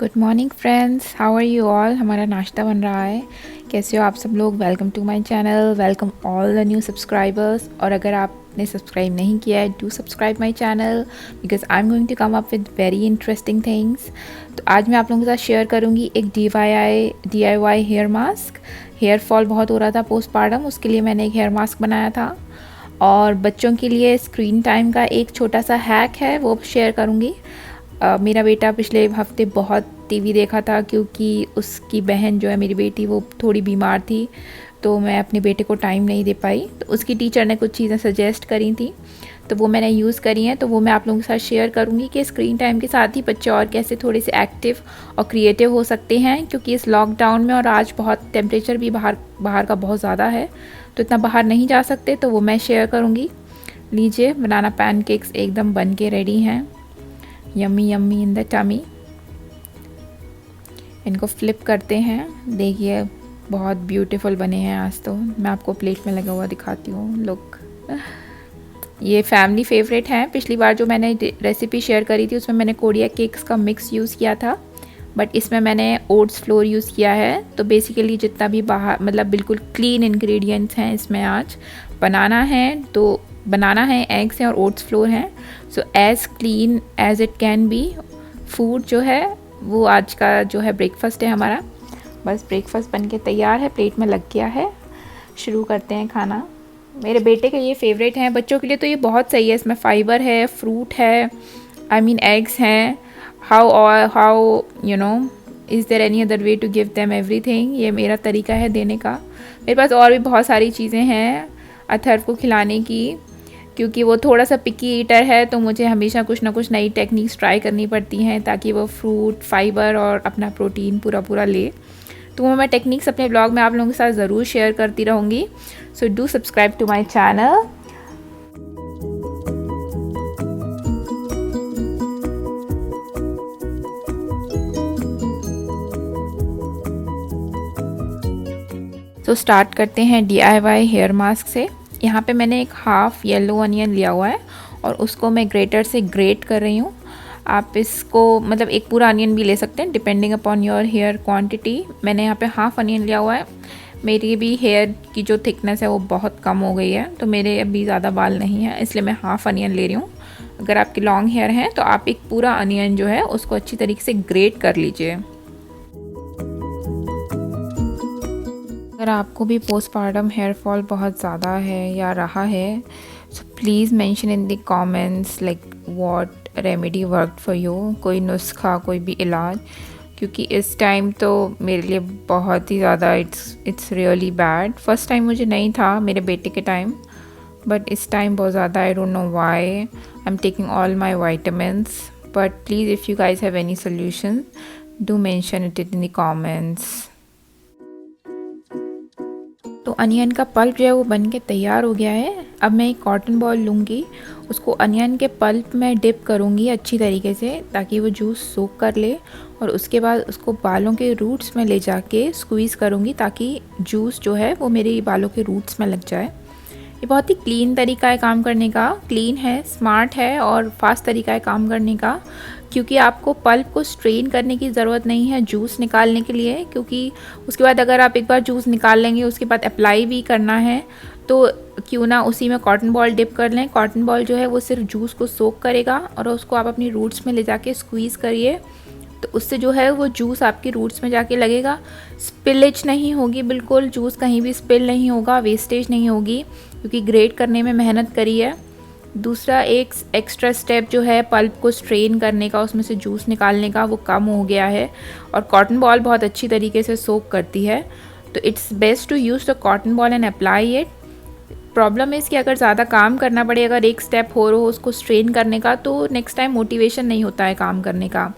Good morning friends, how are you all. हमारा नाश्ता बन रहा है। कैसे हो आप सब लोग। Welcome to my channel, welcome all the new subscribers. और अगर आपने सब्सक्राइब नहीं किया है, do subscribe my channel because I am going to come up with very interesting things. तो आज मैं आप लोगों के साथ शेयर करूँगी एक DIY hair mask. Hair fall बहुत हो रहा था पोस्टपार्टम, उसके लिए मैंने एक हेयर मास्क बनाया था। और बच्चों के लिए स्क्रीन टाइम का एक छोटा सा हैक है, वो शेयर करूँगी। मेरा बेटा पिछले हफ्ते बहुत टीवी देखा था क्योंकि उसकी बहन जो है मेरी बेटी, वो थोड़ी बीमार थी, तो मैं अपने बेटे को टाइम नहीं दे पाई। तो उसकी टीचर ने कुछ चीज़ें सजेस्ट करी थी, तो वो मैंने यूज़ करी हैं। तो वो मैं आप लोगों के साथ शेयर करूँगी कि स्क्रीन टाइम के साथ ही बच्चे और कैसे थोड़े से एक्टिव और क्रिएटिव हो सकते हैं। क्योंकि इस लॉकडाउन में और आज बहुत टेम्परेचर भी बाहर का बहुत ज़्यादा है, तो इतना बाहर नहीं जा सकते, तो वो मैं शेयर करूँगी। लीजिए, बनाना पैनकेक्स एकदम बन के रेडी हैं। Yummy yummy in the tummy. इनको फ्लिप करते हैं। देखिए बहुत ब्यूटीफुल बने हैं आज तो। मैं आपको प्लेट में लगा हुआ दिखाती हूँ। लुक, ये फैमिली फेवरेट हैं। पिछली बार जो मैंने रेसिपी शेयर करी थी उसमें मैंने कोरिया केक्स का मिक्स यूज़ किया था, बट इसमें मैंने ओट्स फ्लोर यूज़ किया है। तो बेसिकली जितना भी बाहर मतलब बिल्कुल क्लीन इंग्रेडिएंट्स हैं इसमें। आज बनाना है, तो बनाना है, एग्स हैं और ओट्स फ्लोर हैं। So as clean as it can be food जो है वो आज का जो है ब्रेकफास्ट है हमारा। बस ब्रेकफास्ट बन के तैयार है, प्लेट में लग गया है। शुरू करते हैं खाना। मेरे बेटे के ये फेवरेट हैं, बच्चों के लिए तो ये बहुत सही है। इसमें फाइबर है, फ्रूट है, आई मीन एग्स हैं। How you know is there any other way to give them everything. ये मेरा तरीका है देने का। मेरे पास और भी बहुत सारी चीज़ें हैं अथर्व को खिलाने की, क्योंकि वो थोड़ा सा पिकी ईटर है, तो मुझे हमेशा कुछ ना कुछ नई टेक्निक्स ट्राई करनी पड़ती हैं ताकि वो फ्रूट, फाइबर और अपना प्रोटीन पूरा ले। तो वो मैं टेक्निक्स अपने ब्लॉग में आप लोगों के साथ ज़रूर शेयर करती रहूँगी। So do subscribe to my channel. तो स्टार्ट करते हैं DIY हेयर मास्क से। यहाँ पे मैंने एक हाफ़ येलो अनियन लिया हुआ है और उसको मैं ग्रेटर से ग्रेट कर रही हूँ। आप इसको मतलब एक पूरा अनियन भी ले सकते हैं depending upon your hair quantity. मैंने यहाँ पे हाफ़ अनियन लिया हुआ है। मेरी भी हेयर की जो थिकनेस है वो बहुत कम हो गई है, तो मेरे अभी ज़्यादा बाल नहीं है, इसलिए मैं हाफ़ अनियन ले रही हूँ। अगर आपके लॉन्ग हेयर हैं तो आप एक पूरा अनियन जो है उसको अच्छी तरीके से ग्रेट कर लीजिए। अगर आपको भी पोस्टपार्टम हेयर फॉल बहुत ज़्यादा है या रहा है, so please mention in the comments like what remedy worked for you. कोई नुस्खा, कोई भी इलाज, क्योंकि इस टाइम तो मेरे लिए बहुत ही ज़्यादा it's really bad. First time मुझे नहीं था मेरे बेटे के टाइम, बट इस टाइम बहुत ज़्यादा। I don't know why. I am taking all my vitamins, but please if you guys have any solution do mention it in the comments. तो अनियन का पल्प जो है वो बन के तैयार हो गया है। अब मैं एक कॉटन बॉल लूँगी, उसको अनियन के पल्प में डिप करूँगी अच्छी तरीके से ताकि वो जूस सोक कर ले, और उसके बाद उसको बालों के रूट्स में ले जाके स्क्वीज़ करूँगी ताकि जूस जो है वो मेरे बालों के रूट्स में लग जाए। ये बहुत ही क्लीन तरीका है काम करने का। क्लीन है, स्मार्ट है और फास्ट तरीका है काम करने का, क्योंकि आपको पल्प को स्ट्रेन करने की ज़रूरत नहीं है जूस निकालने के लिए। क्योंकि उसके बाद अगर आप एक बार जूस निकाल लेंगे उसके बाद अप्लाई भी करना है, तो क्यों ना उसी में कॉटन बॉल डिप कर लें। कॉटन बॉल जो है वो सिर्फ जूस को सोक करेगा और उसको आप अपनी रूट्स में ले जाके स्क्वीज़ करिए, तो उससे जो है वो जूस आपकी रूट्स में जाके लगेगा। स्पिलेज नहीं होगी, बिल्कुल जूस कहीं भी स्पिल नहीं होगा, वेस्टेज नहीं होगी, क्योंकि ग्रेट करने में मेहनत करी है। दूसरा एक एक्स्ट्रा स्टेप जो है पल्प को स्ट्रेन करने का, उसमें से जूस निकालने का, वो कम हो गया है। और कॉटन बॉल बहुत अच्छी तरीके से सोक करती है, तो it's best to use the cotton ball and apply it. Problem है कि अगर ज़्यादा काम करना पड़े, अगर एक स्टेप हो रहा हो उसको स्ट्रेन करने का, तो नेक्स्ट टाइम मोटिवेशन नहीं होता है काम करने का।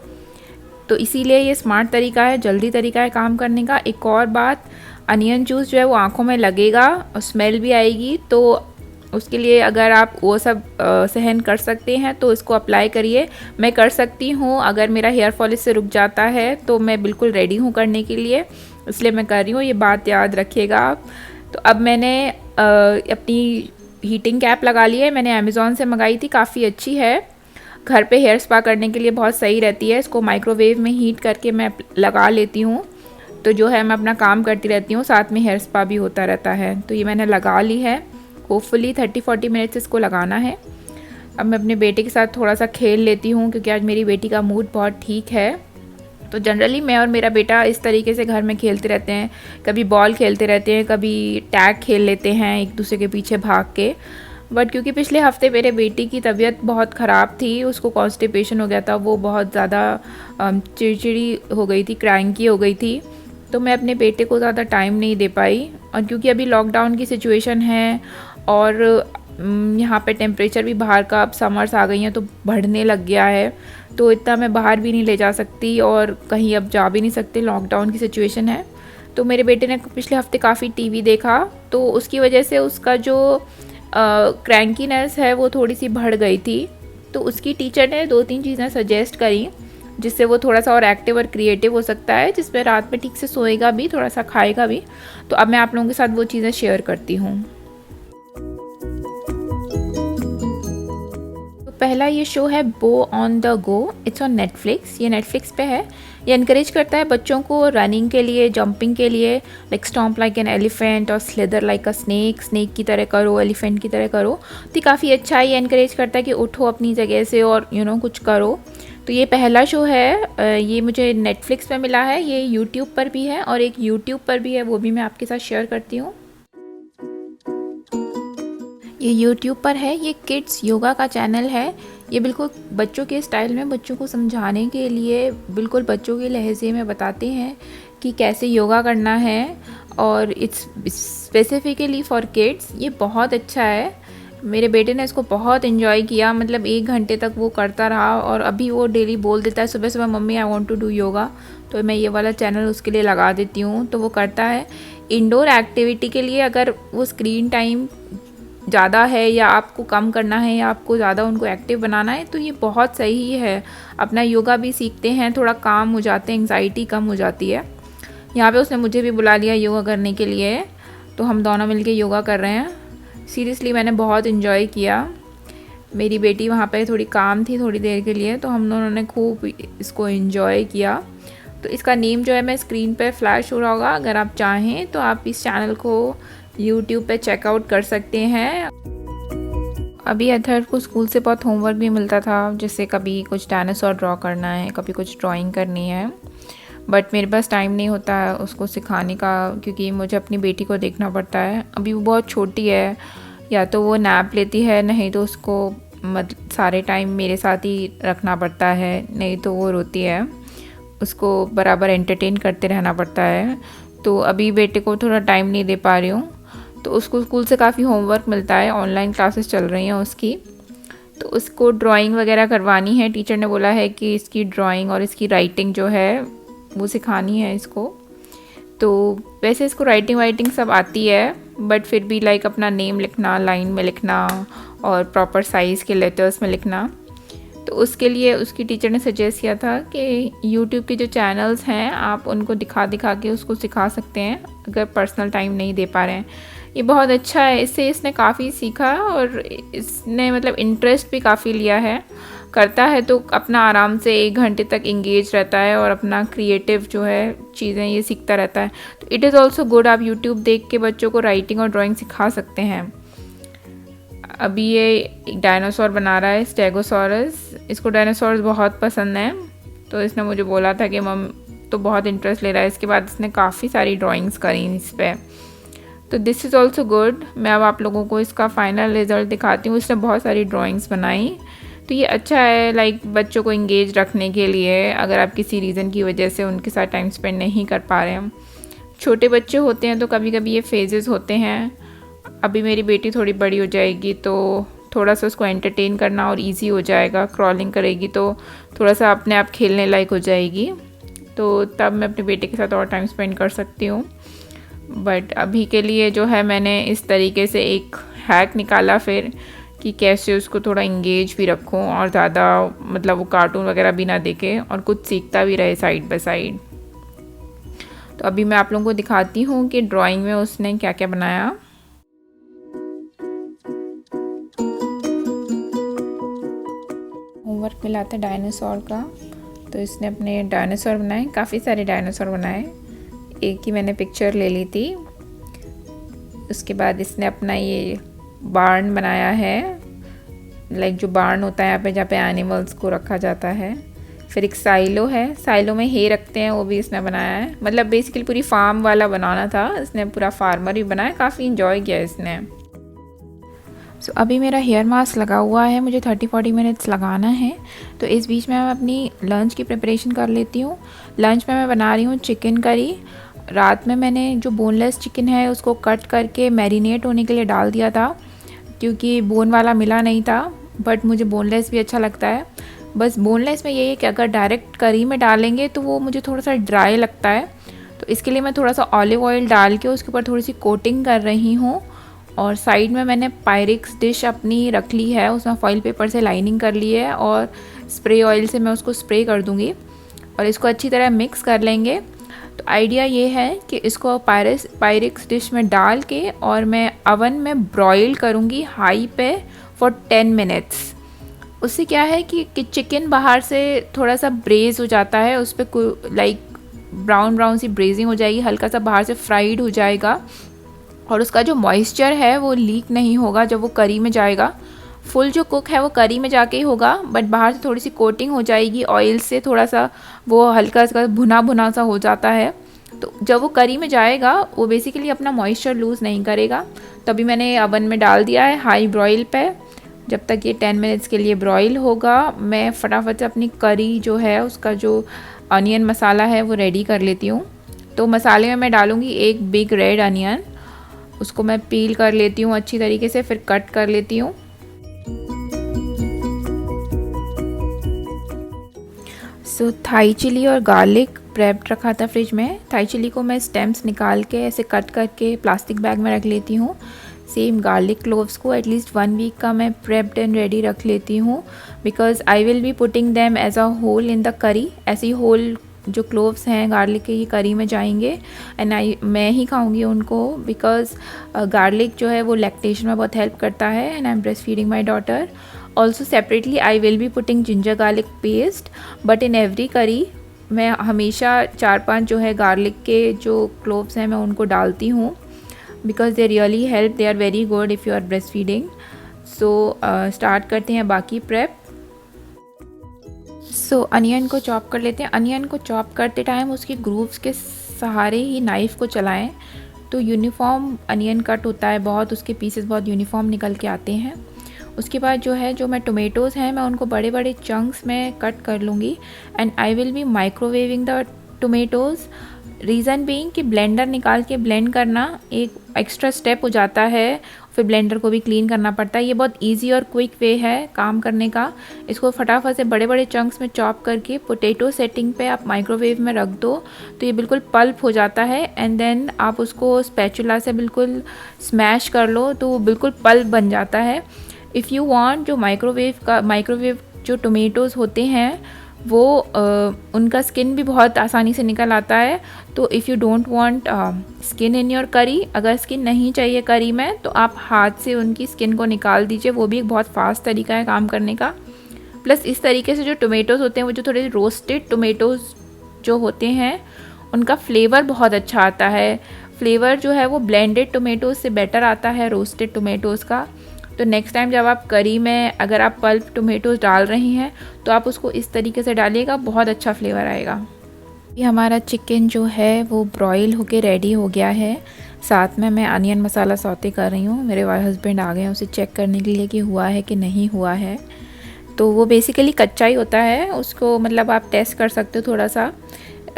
तो इसीलिए ये स्मार्ट तरीका है, जल्दी तरीका है काम करने का। एक और बात, अनियन जूस जो है वो आँखों में लगेगा और स्मेल भी आएगी, तो उसके लिए अगर आप वो सब सहन कर सकते हैं तो इसको अप्लाई करिए। मैं कर सकती हूँ, अगर मेरा हेयर फॉल इससे रुक जाता है तो मैं बिल्कुल रेडी हूँ करने के लिए, इसलिए मैं कर रही हूँ। ये बात याद रखिएगा आप। तो अब मैंने अपनी हीटिंग कैप लगा ली है, मैंने अमेज़ॉन से मंगाई थी, काफ़ी अच्छी है। घर पे हेयर स्पा करने के लिए बहुत सही रहती है। इसको माइक्रोवेव में हीट करके मैं लगा लेती हूँ, तो जो है मैं अपना काम करती रहती हूँ, साथ में हेयर स्पा भी होता रहता है। तो ये मैंने लगा ली है। होपफुली 30-40 मिनट्स इसको लगाना है। अब मैं अपने बेटे के साथ थोड़ा सा खेल लेती हूँ, क्योंकि आज मेरी बेटी का मूड बहुत ठीक है। तो जनरली मैं और मेरा बेटा इस तरीके से घर में खेलते रहते हैं, कभी बॉल खेलते रहते हैं, कभी टैग खेल लेते हैं एक दूसरे के पीछे भाग के। बट क्योंकि पिछले हफ्ते मेरे बेटी की तबीयत बहुत ख़राब थी, उसको कॉन्स्टिपेशन हो गया था, वो बहुत ज़्यादा चिड़चिड़ी हो गई थी, क्रैंकी हो गई थी, तो मैं अपने बेटे को ज़्यादा टाइम नहीं दे पाई। और क्योंकि अभी लॉकडाउन की सिचुएशन है और यहाँ पे टेम्परेचर भी बाहर का, अब समर्स आ गई हैं तो बढ़ने लग गया है, तो इतना मैं बाहर भी नहीं ले जा सकती और कहीं अब जा भी नहीं सकते, लॉकडाउन की सिचुएशन है। तो मेरे बेटे ने पिछले हफ्ते काफ़ी टीवी देखा, तो उसकी वजह से उसका जो क्रैंकीनेस है वो थोड़ी सी बढ़ गई थी। तो उसकी टीचर ने 2-3 चीज़ें सजेस्ट करी जिससे वो थोड़ा सा और एक्टिव और क्रिएटिव हो सकता है, जिसमें रात में ठीक से सोएगा भी, थोड़ा सा खाएगा भी। तो अब मैं आप लोगों के साथ वो चीज़ें शेयर करती हूँ। पहला ये शो है बो on the go. It's on Netflix. ये नेटफ्लिक्स पे है। ये इनकरेज करता है बच्चों को रनिंग के लिए, जंपिंग के लिए, like stomp like an elephant और स्लिदर लाइक अ स्नेक, स्नेक की तरह करो, एलिफेंट की तरह करो। तो काफ़ी अच्छा है। ये इनकरेज करता है कि उठो अपनी जगह से और कुछ करो। तो ये पहला शो है, ये मुझे नेटफ्लिक्स पे मिला है। ये यूट्यूब पर भी है और एक यूट्यूब पर भी है, वो भी मैं आपके साथ शेयर करती हूँ। ये यूट्यूब पर है। ये किड्स योगा का चैनल है। ये बिल्कुल बच्चों के स्टाइल में, बच्चों को समझाने के लिए, बिल्कुल बच्चों के लहजे में बताते हैं कि कैसे योगा करना है, और इट्स स्पेसिफिकली फॉर किड्स। ये बहुत अच्छा है। मेरे बेटे ने इसको बहुत इन्जॉय किया, मतलब 1 घंटे तक वो करता रहा, और अभी वो डेली बोल देता है सुबह सुबह, mummy I want to do yoga. तो मैं ये वाला चैनल उसके लिए लगा देती हूँ, तो वो करता है। इंडोर एक्टिविटी के लिए अगर वो स्क्रीन टाइम ज़्यादा है या आपको कम करना है या आपको ज़्यादा उनको एक्टिव बनाना है, तो ये बहुत सही है। अपना योगा भी सीखते हैं, थोड़ा काम हो जाते हैं, एंग्जाइटी कम हो जाती है। यहाँ पे उसने मुझे भी बुला लिया योगा करने के लिए, तो हम दोनों मिलके योगा कर रहे हैं। सीरियसली मैंने बहुत इन्जॉय किया। मेरी बेटी वहाँ पे थोड़ी काम थी थोड़ी देर के लिए, तो हम दोनों ने खूब इसको इन्जॉय किया। तो इसका नेम जो है मैं स्क्रीन पे फ्लैश हो रहा होगा, अगर आप चाहें तो आप इस चैनल को YouTube पे चेकआउट कर सकते हैं। अभी अथर्व को स्कूल से बहुत होमवर्क भी मिलता था, जैसे कभी कुछ डायनासोर ड्रॉ करना है, कभी कुछ ड्राइंग करनी है, बट मेरे पास टाइम नहीं होता है उसको सिखाने का, क्योंकि मुझे अपनी बेटी को देखना पड़ता है। अभी वो बहुत छोटी है, या तो वो नैप लेती है, नहीं तो उसको सारे टाइम मेरे साथ ही रखना पड़ता है, नहीं तो वो रोती है, उसको बराबर एंटरटेन करते रहना पड़ता है। तो अभी बेटे को थोड़ा टाइम नहीं दे पा रही हूँ। तो उसको स्कूल से काफ़ी होमवर्क मिलता है, ऑनलाइन क्लासेस चल रही हैं उसकी, तो उसको ड्राइंग वगैरह करवानी है। टीचर ने बोला है कि इसकी ड्राइंग और इसकी राइटिंग जो है वो सिखानी है इसको। तो वैसे इसको राइटिंग वाइटिंग सब आती है, बट फिर भी लाइक अपना नेम लिखना, लाइन में लिखना और प्रॉपर साइज़ के लेटर्स में लिखना। तो उसके लिए उसकी टीचर ने सजेस्ट किया था कि यूट्यूब के जो चैनल्स हैं आप उनको दिखा दिखा के उसको सिखा सकते हैं, अगर पर्सनल टाइम नहीं दे पा रहे हैं। ये बहुत अच्छा है, इससे इसने काफ़ी सीखा और इसने मतलब इंटरेस्ट भी काफ़ी लिया है। करता है तो अपना आराम से 1 घंटे तक इंगेज रहता है और अपना क्रिएटिव जो है चीज़ें ये सीखता रहता है। तो इट इज़ ऑल्सो गुड, आप यूट्यूब देख के बच्चों को राइटिंग और ड्राइंग सिखा सकते हैं। अभी ये एक डायनासोर बना रहा है, स्टेगोसॉरस। इसको डायनासोर्स बहुत पसंद है, तो इसने मुझे बोला था कि मम, तो बहुत इंटरेस्ट ले रहा है। इसके बाद इसने काफ़ी सारी ड्राइंग्स करी इस पर। तो दिस इज़ ऑल्सो गुड। मैं अब आप लोगों को इसका फाइनल रिज़ल्ट दिखाती हूँ। इसने बहुत सारी ड्राइंग्स बनाई, तो ये अच्छा है लाइक बच्चों को इंगेज रखने के लिए, अगर आप किसी रीज़न की वजह से उनके साथ टाइम स्पेंड नहीं कर पा रहे हैं। छोटे बच्चे होते हैं तो कभी कभी ये फेजेस होते हैं। अभी मेरी बेटी थोड़ी बड़ी हो जाएगी तो थोड़ा सा उसको एंटरटेन करना और इजी हो जाएगा, क्रॉलिंग करेगी तो थोड़ा सा अपने आप खेलने लायक हो जाएगी, तो तब मैं अपने बेटे के साथ और टाइम स्पेंड कर सकती हूँ। बट अभी के लिए जो है मैंने इस तरीके से एक हैक निकाला फिर कि कैसे उसको थोड़ा इंगेज भी रखूँ और ज़्यादा मतलब वो कार्टून वगैरह भी ना देखे और कुछ सीखता भी रहे साइड बाय साइड। तो अभी मैं आप लोगों को दिखाती हूँ कि ड्राइंग में उसने क्या क्या बनाया। होमवर्क मिला था डायनासोर का, तो इसने अपने डायनासोर बनाए, काफ़ी सारे डायनासोर बनाए, एक की मैंने पिक्चर ले ली थी। उसके बाद इसने अपना ये बार्न बनाया है, लाइक जो बार्न होता है यहाँ पे जहाँ पे एनिमल्स को रखा जाता है। फिर एक साइलो है, साइलो में हे रखते हैं, वो भी इसने बनाया है। मतलब बेसिकली पूरी फार्म वाला बनाना था, इसने पूरा फार्मर भी बनाया, काफ़ी इंजॉय किया इसने। सो अभी मेरा हेयर मास्क लगा हुआ है, मुझे 30-40 मिनट्स लगाना है। तो इस बीच में मैं अपनी लंच की प्रिपरेशन कर लेती हूँ। लंच में मैं बना रही हूँ चिकन करी। रात में मैंने जो बोनलेस चिकन है उसको कट करके मैरिनेट होने के लिए डाल दिया था, क्योंकि बोन वाला मिला नहीं था, बट मुझे बोनलेस भी अच्छा लगता है। बस बोनलेस में ये है कि अगर डायरेक्ट करी में डालेंगे तो वो मुझे थोड़ा सा ड्राई लगता है, तो इसके लिए मैं थोड़ा सा ऑलिव ऑयल डाल के उसके ऊपर थोड़ी सी कोटिंग कर रही हूँ। और साइड में मैंने पायरेक्स डिश अपनी रख ली है, उसमें फॉइल पेपर से लाइनिंग कर ली है और स्प्रे ऑयल से मैं उसको स्प्रे कर दूँगी और इसको अच्छी तरह मिक्स कर लेंगे। तो आइडिया ये है कि इसको पायरेक्स डिश में डाल के और मैं अवन में ब्रॉयल करूँगी हाई पे फॉर 10 मिनट्स। उससे क्या है कि चिकन बाहर से थोड़ा सा ब्रेज हो जाता है, उस पर लाइक ब्राउन ब्राउन सी ब्रेजिंग हो जाएगी, हल्का सा बाहर से फ्राइड हो जाएगा और उसका जो मॉइस्चर है वो लीक नहीं होगा जब वो करी में जाएगा। फुल जो कुक है वो करी में जाके ही होगा, बट बाहर से थोड़ी सी कोटिंग हो जाएगी ऑयल से, थोड़ा सा वो हल्का सा भुना भुना सा हो जाता है। तो जब वो करी में जाएगा वो बेसिकली अपना मॉइस्चर लूज़ नहीं करेगा। तो अभी मैंने अवन में डाल दिया है हाई ब्रॉयल पे। जब तक ये 10 मिनट्स के लिए ब्रॉयल होगा मैं फटाफट से अपनी करी जो है उसका जो अनियन मसाला है वो रेडी कर लेती हूँ। तो मसाले में मैं डालूँगी एक बिग रेड अनियन, उसको मैं पील कर लेती हूँ अच्छी तरीके से, फिर कट कर लेती हूँ। सो थाई चिली और गार्लिक प्रेप्ड रखा था फ्रिज में। थाई चिली को मैं स्टेम्स निकाल के ऐसे कट करके प्लास्टिक बैग में रख लेती हूँ। सेम गार्लिक क्लोव्स को एटलीस्ट 1 वीक का मैं प्रेप्ड एंड रेडी रख लेती हूँ, because I will be putting them as a whole in the curry. ऐसे ही होल जो क्लोव्स हैं गार्लिक के ये करी में जाएंगे एंड मैं ही खाऊंगी उनको, बिकॉज गार्लिक जो है वो लैक्टेशन में बहुत हेल्प करता है and I am breast feeding my daughter. Also separately I will be putting ginger garlic paste, but in every करी मैं हमेशा 4-5 जो है गार्लिक के जो क्लोव्स हैं मैं उनको डालती हूँ, because they really help, they are very good if you are breast feeding. So start करते हैं बाकी प्रेप। सो अनियन को चॉप कर लेते हैं। अनियन को चॉप करते टाइम उसकी ग्रूव्स के सहारे ही नाइफ़ को चलाएं, तो यूनिफॉर्म अनियन कट होता है बहुत, उसके पीसेस बहुत यूनिफॉर्म निकल के आते हैं। उसके बाद जो मैं टोमेटोज़ हैं मैं उनको बड़े बड़े चंक्स में कट कर लूँगी and I will B microwaving the tomatoes. Reason being कि ब्लेंडर निकाल के ब्लेंड करना एक एक्स्ट्रा स्टेप हो जाता है, फिर ब्लेंडर को भी क्लीन करना पड़ता है। ये बहुत इजी और क्विक वे है काम करने का। इसको फटाफट से बड़े बड़े चंक्स में चॉप करके पोटैटो सेटिंग पे आप माइक्रोवेव में रख दो तो ये बिल्कुल पल्प हो जाता है एंड देन आप उसको स्पैचुला से बिल्कुल स्मैश कर लो तो वो बिल्कुल पल्प बन जाता है। इफ़ यू वांट जो माइक्रोवेव जो टोमेटोज़ होते हैं वो उनका स्किन भी बहुत आसानी से निकल आता है। तो if you don't want skin in your करी, अगर स्किन नहीं चाहिए करी में तो आप हाथ से उनकी स्किन को निकाल दीजिए, वो भी एक बहुत फास्ट तरीका है काम करने का। प्लस इस तरीके से जो टोमेटोज़ होते हैं वो जो थोड़े रोस्टेड टोमेटोज़ जो होते हैं उनका फ्लेवर बहुत अच्छा आता है। फ्लेवर जो है वो ब्लेंडेड टोमेटोज़ से बेटर आता है रोस्टेड टोमेटोज़ का। तो नेक्स्ट टाइम जब आप करी में अगर आप पल्प टोमेटोज़ डाल रही हैं तो आप उसको इस तरीके से डालिएगा, बहुत अच्छा फ्लेवर आएगा। ये हमारा चिकन जो है वो ब्रॉयल होके रेडी हो गया है। साथ में मैं अनियन मसाला सौते कर रही हूँ। मेरे हस्बैंड आ गए हैं उसे चेक करने के लिए कि हुआ है कि नहीं हुआ है। तो वो बेसिकली कच्चा ही होता है, उसको मतलब आप टेस्ट कर सकते हो थोड़ा सा,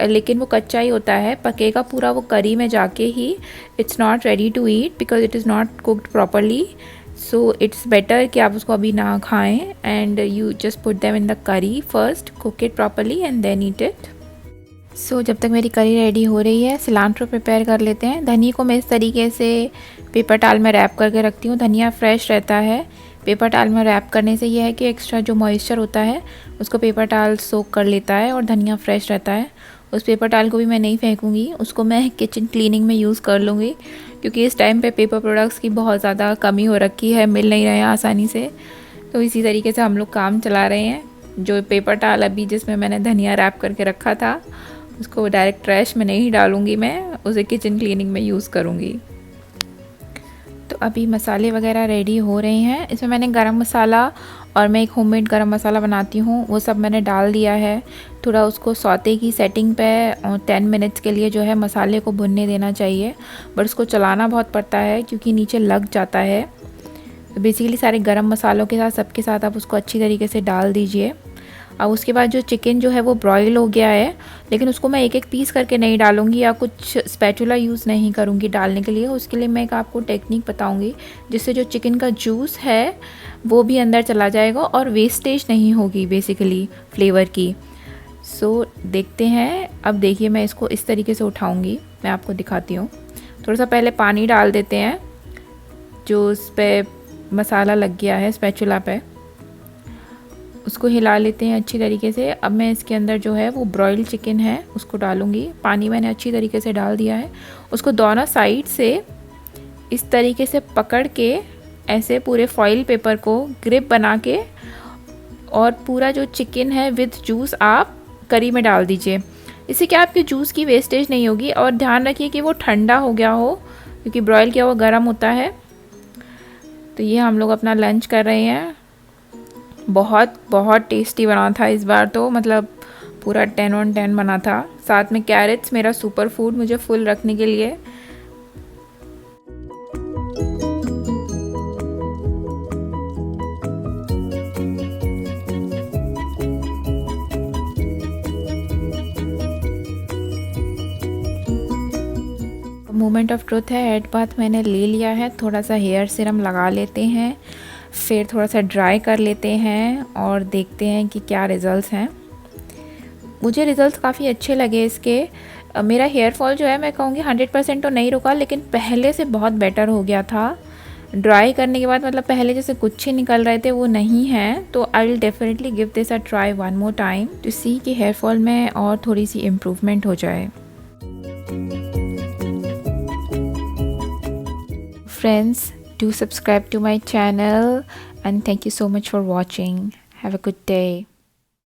लेकिन वो कच्चा ही होता है, पकेगा पूरा वो करी में जाके ही। It's not ready to eat because it is not cooked properly. So it's better कि आप उसको अभी ना खाएं and you just put them in the curry first, cook it properly and then eat it. So जब तक मेरी करी रेडी हो रही है सिलांट्रो प्रिपेयर कर लेते हैं। धनिया को मैं इस तरीके से पेपर टाल में रैप करके रखती हूँ। धनिया फ्रेश रहता है। पेपर टाल में रैप करने से यह है कि एक्स्ट्रा जो मॉइस्चर होता है उसको पेपर टाल सोक कर लेता है और धनिया फ्रेश रहता है। उस पेपर टाल को भी मैं नहीं फेंकूँगी, उसको मैं किचन क्लीनिंग में यूज़ कर लूँगी, क्योंकि इस टाइम पे पेपर प्रोडक्ट्स की बहुत ज़्यादा कमी हो रखी है, मिल नहीं रहे हैं आसानी से। तो इसी तरीके से हम लोग काम चला रहे हैं। जो पेपर टाल अभी जिसमें मैंने धनिया रैप करके रखा था उसको डायरेक्ट ट्रैश में नहीं डालूँगी, मैं उसे किचन क्लीनिंग में यूज़ करूँगी। तो अभी मसाले वगैरह रेडी हो रहे हैं। इसमें मैंने गरम मसाला और मैं एक होममेड गरम मसाला बनाती हूँ वो सब मैंने डाल दिया है। थोड़ा उसको सौते की सेटिंग पे 10 मिनट्स के लिए जो है मसाले को भुनने देना चाहिए, बट उसको चलाना बहुत पड़ता है क्योंकि नीचे लग जाता है। तो बेसिकली सारे गरम मसालों के साथ सबके साथ आप उसको अच्छी तरीके से डाल दीजिए। अब उसके बाद जो चिकन जो है वो ब्रॉयल हो गया है, लेकिन उसको मैं एक एक पीस करके नहीं डालूंगी या कुछ स्पैचुला यूज़ नहीं करूंगी डालने के लिए। उसके लिए मैं एक आपको टेक्निक बताऊंगी जिससे जो चिकन का जूस है वो भी अंदर चला जाएगा और वेस्टेज नहीं होगी बेसिकली फ्लेवर की। सो देखते हैं। अब देखिए मैं इसको इस तरीके से उठाऊँगी, मैं आपको दिखाती हूँ। थोड़ा सा पहले पानी डाल देते हैं जो उस पर मसाला लग गया है स्पैचुला पे, उसको हिला लेते हैं अच्छी तरीके से। अब मैं इसके अंदर जो है वो ब्रॉइल्ड चिकन है उसको डालूँगी। पानी मैंने अच्छी तरीके से डाल दिया है। उसको दोनों साइड से इस तरीके से पकड़ के ऐसे पूरे फॉइल पेपर को ग्रिप बना के और पूरा जो चिकन है विद जूस आप करी में डाल दीजिए। इससे क्या आपके जूस की वेस्टेज नहीं होगी। और ध्यान रखिए कि वो ठंडा हो गया हो क्योंकि ब्रॉयल किया हुआ गर्म होता है। तो ये हम लोग अपना लंच कर रहे हैं। बहुत बहुत टेस्टी बना था इस बार तो, मतलब पूरा 10 on 10 बना था। साथ में कैरेट्स मेरा सुपर फूड मुझे फुल रखने के लिए। मोमेंट ऑफ ट्रुथ है, हेड बाथ मैंने ले लिया है। थोड़ा सा हेयर सीरम लगा लेते हैं, फिर थोड़ा सा ड्राई कर लेते हैं और देखते हैं कि क्या रिज़ल्ट्स हैं। मुझे रिज़ल्ट्स काफ़ी अच्छे लगे इसके। मेरा हेयर फॉल जो है मैं कहूँगी 100% तो नहीं रुका, लेकिन पहले से बहुत बेटर हो गया था। ड्राई करने के बाद मतलब पहले जैसे कुछ ही निकल रहे थे वो नहीं हैं। तो I will definitely give this a try one more time to see कि हेयर फॉल में और थोड़ी सी इम्प्रूवमेंट हो जाए। Friends, do subscribe to my channel and thank you so much for watching. Have a good day.